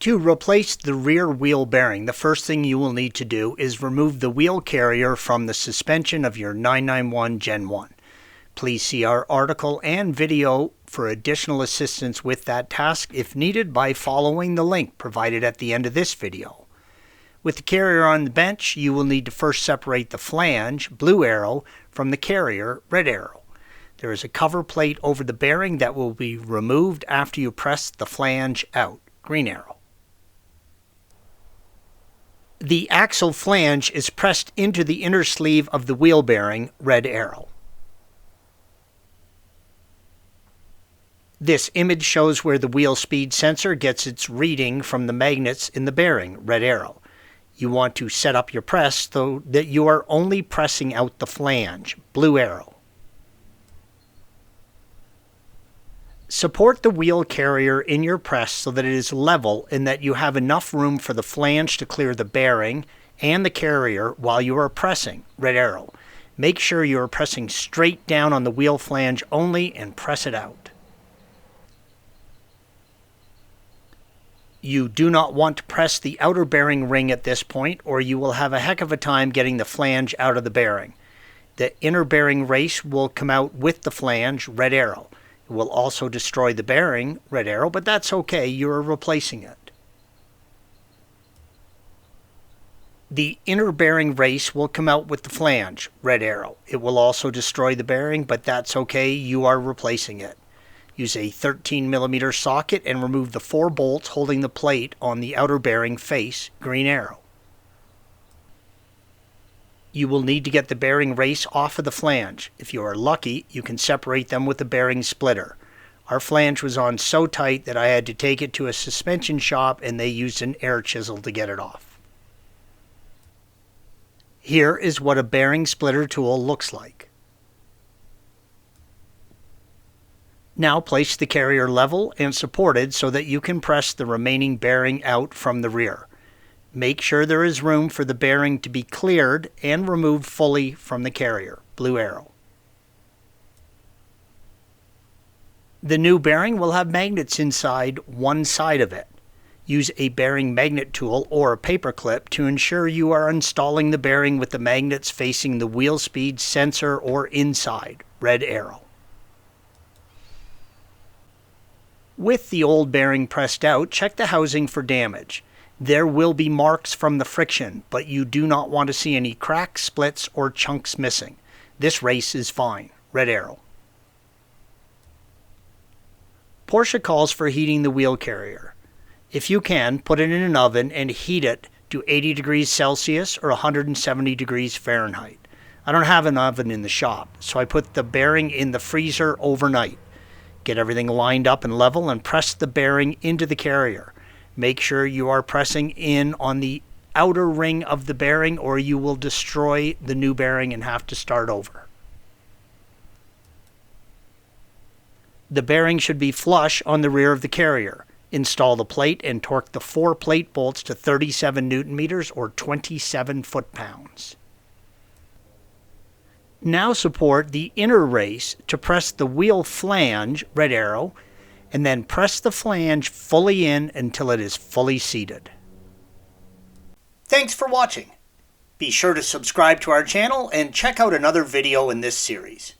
To replace the rear wheel bearing, the first thing you will need to do is remove the wheel carrier from the suspension of your 991 Gen 1. Please see our article and video for additional assistance with that task if needed by following the link provided at the end of this video. With the carrier on the bench, you will need to first separate the flange, blue arrow, from the carrier, red arrow. There is a cover plate over the bearing that will be removed after you press the flange out, green arrow. The axle flange is pressed into the inner sleeve of the wheel bearing, red arrow. This image shows where the wheel speed sensor gets its reading from the magnets in the bearing, red arrow. You want to set up your press so that you are only pressing out the flange, blue arrow. Support the wheel carrier in your press so that it is level and that you have enough room for the flange to clear the bearing and the carrier while you are pressing, red arrow. Make sure you are pressing straight down on the wheel flange only and press it out. You do not want to press the outer bearing ring at this point, or you will have a heck of a time getting the flange out of the bearing. The inner bearing race will come out with the flange, red arrow. It will also destroy the bearing, red arrow, but that's okay, you are replacing it. The inner bearing race will come out with the flange, red arrow. It will also destroy the bearing, but that's okay, you are replacing it. Use a 13mm socket and remove the 4 bolts holding the plate on the outer bearing face, green arrow. You will need to get the bearing race off of the flange. If you are lucky, you can separate them with a bearing splitter. Our flange was on so tight that I had to take it to a suspension shop and they used an air chisel to get it off. Here is what a bearing splitter tool looks like. Now place the carrier level and supported so that you can press the remaining bearing out from the rear. Make sure there is room for the bearing to be cleared and removed fully from the carrier, blue arrow. The new bearing will have magnets inside one side of it. Use a bearing magnet tool or a paper clip to ensure you are installing the bearing with the magnets facing the wheel speed sensor or inside, red arrow. With the old bearing pressed out, check the housing for damage. There will be marks from the friction, but you do not want to see any cracks, splits, or chunks missing. This race is fine, red arrow. Porsche calls for heating the wheel carrier. If you can, put it in an oven and heat it to 80 degrees Celsius or 170 degrees Fahrenheit. I don't have an oven in the shop, so I put the bearing in the freezer overnight. Get everything lined up and level and press the bearing into the carrier. Make sure you are pressing in on the outer ring of the bearing or you will destroy the new bearing and have to start over. The bearing should be flush on the rear of the carrier. Install the plate and torque the 4 plate bolts to 37 Newton meters or 27 foot-pounds. Now support the inner race to press the wheel flange, red arrow, and then press the flange fully in until it is fully seated. Thanks for watching. Be sure to subscribe to our channel and check out another video in this series.